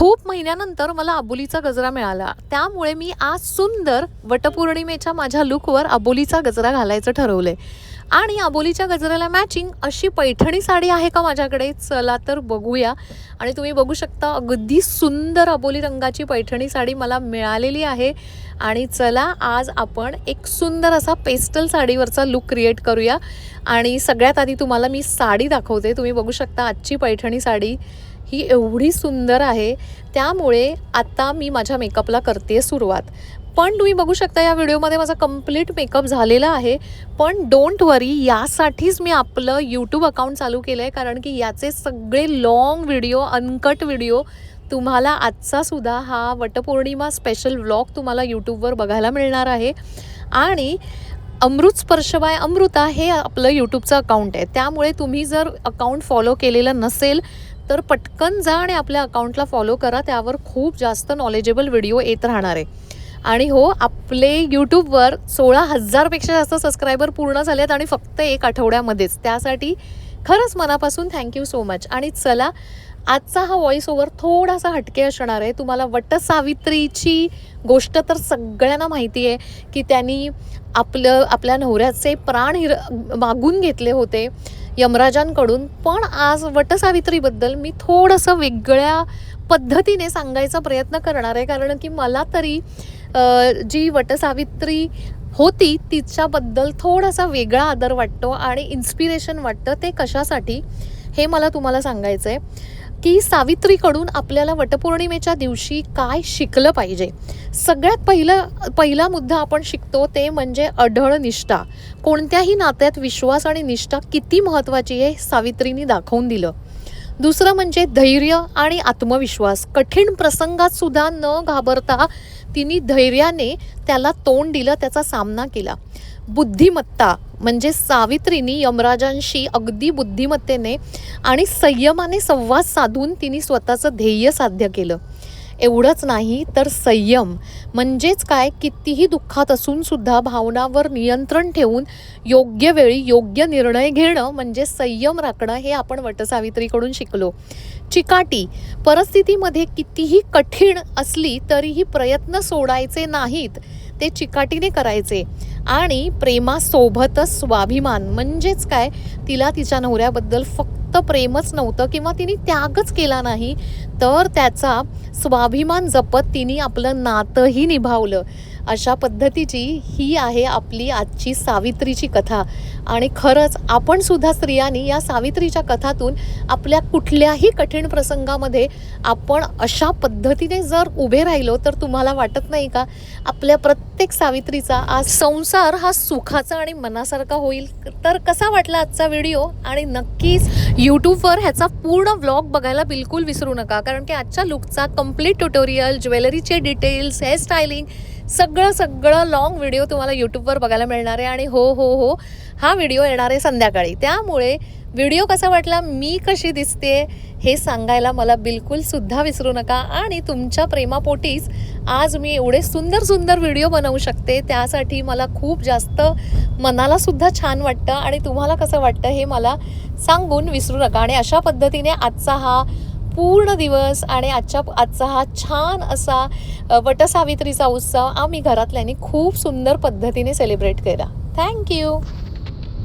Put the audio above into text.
खूप महिन्यानंतर मला अबोलीचा गजरा मिळाला, त्यामुळे मी आज सुंदर वटपौर्णिमेच्या माझ्या लुकवर अबोलीचा गजरा घालायचं ठरवलंय. आणि अबोलीच्या गजऱ्याला मॅचिंग अशी पैठणी साडी आहे का माझ्याकडे, चला तर बघूया. आणि तुम्ही बघू शकता अगदी सुंदर अबोली रंगाची पैठणी साडी मला मिळालेली आहे. आणि चला आज आपण एक सुंदर असा पेस्टल साडीवरचा लुक क्रिएट करूया. आणि सगळ्यात आधी तुम्हाला मी साडी दाखवते. तुम्ही बघू शकता आजची पैठणी साडी ही एवढी सुंदर आहे, त्यामुळे आता मी माझ्या मेकअपला करते सुरुवात. पण तुम्ही बघू शकता या व्हिडिओमध्ये माझा कंप्लीट मेकअप झालेला आहे. पण डोंट वरी, यासाठीच मी आपलं यूट्यूब अकाउंट चालू केलं आहे, कारण की याचे सगळे लॉंग व्हिडिओ, अनकट व्हिडिओ तुम्हाला आजचासुद्धा हा वटपौर्णिमा स्पेशल व्लॉग तुम्हाला यूट्यूबवर बघायला मिळणार आहे. आणि अमृत स्पर्श बाय अमृता हे आपलं यूट्यूबचं अकाउंट आहे, त्यामुळे तुम्ही जर अकाउंट फॉलो केलेलं नसेल तर पटकन जा आणि आपल्या अकाउंटला फॉलो करा. त्यावर खूप जास्त नॉलेजेबल व्हिडिओ येत राहणार आहे. आणि हो, आपले यूट्यूबवर 16,000पेक्षा जास्त सबस्क्रायबर पूर्ण झाले आहेत आणि फक्त एक आठवड्यामध्येच. त्यासाठी खरंच मनापासून थँक्यू सो मच. आणि चला, आजचा हा व्हॉइस ओव्हर थोडासा हटके असणार आहे. तुम्हाला वटसावित्रीची गोष्ट तर सगळ्यांना माहिती आहे की त्यांनी आपल्या नवऱ्याचे प्राण मागून घेतले होते यमराजांकडून. पण आज वटसावित्रीबद्दल मी थोडंसं वेगळ्या पद्धतीने सांगायचा प्रयत्न करणार आहे, कारण की मला तरी जी वटसावित्री होती तिच्याबद्दल थोडासा वेगळा आदर वाटतो आणि इन्स्पिरेशन वाटतं. ते कशासाठी हे मला तुम्हाला सांगायचं आहे की सावित्रीकडून आपल्याला वटपौर्णिमेच्या दिवशी काय शिकलं पाहिजे. सगळ्यात पहिला मुद्दा आपण शिकतो ते म्हणजे अढळ निष्ठा. कोणत्याही नात्यात विश्वास आणि निष्ठा किती महत्त्वाची आहे सावित्रीने दाखवून दिलं. दुसरं म्हणजे धैर्य आणि आत्मविश्वास. कठीण प्रसंगात सुद्धा न घाबरता तिने धैर्याने त्याला तोंड दिलं, त्याचा सामना केला. बुद्धिमत्ता म्हणजे सावित्रीने यमराजांशी अगदी बुद्धिमत्तेने आणि संयमाने संवाद साधून तिने स्वतःचं ध्येय साध्य केलं. एवढंच नाही तर संयम म्हणजेच काय, कितीही दुःखात असून सुद्धा भावनावर नियंत्रण ठेवून योग्य वेळी योग्य निर्णय घेणं म्हणजे संयम राखणं, हे आपण वटसावित्रीकडून शिकलो. चिकाटी, परिस्थितीमध्ये कितीही कठीण असली तरीही प्रयत्न सोडायचे नाहीत, ते चिकाटीने करायचे. आणि प्रेमासोबतच स्वाभिमान म्हणजेच काय, तिला तिच्या नवऱ्याबद्दल फक्त प्रेमच नव्हतं किंवा तिने त्यागच केला नाही, तर त्याचा स्वाभिमान जपत तिने आपलं नातंही निभावलं. अशा पद्धतीची ही आहे आपली आजची सावित्रीची कथा. आणि खरंच आपण सुद्धा स्त्रियांनी या सावित्रीच्या कथातून आपल्या कुठल्याही कठीण प्रसंगामध्ये आपण अशा पद्धतीने जर उभे राहिलो तर तुम्हाला वाटत नाही का आपल्या प्रत्येक सावित्रीचा आज संसार हा सुखाचा आणि मनासारखा होईल. तर कसा वाटला आजचा व्हिडिओ, आणि नक्कीच यूट्यूबवर ह्याचा पूर्ण व्लॉग बघायला बिलकुल विसरू नका, कारण की आजच्या लुकचा कंप्लीट ट्युटोरियल, ज्वेलरीचे डिटेल्स, हेअरस्टायलिंग सगळं लॉंग व्हिडिओ तुम्हाला यूट्यूबवर बघायला मिळणार आहे. आणि हो, हा व्हिडिओ येणार आहे संध्याकाळी, त्यामुळे व्हिडिओ कसा वाटला, मी कशी दिसते हे सांगायला मला बिलकुल सुद्धा विसरू नका. आणि तुमच्या प्रेमापोटीच आज मी एवढे सुंदर व्हिडिओ बनवू शकते, त्यासाठी मला खूप जास्त मनाला सुद्धा छान वाटतं. आणि तुम्हाला कसं वाटतं हे मला सांगून विसरू नका. आणि अशा पद्धतीने आजचा हा पूर्ण दिवस आणि आजचा हा छान असा वटसावित्रीचा उत्सव आम्ही घरातल्यांनी खूप सुंदर पद्धतीने सेलिब्रेट केला. थँक्यू.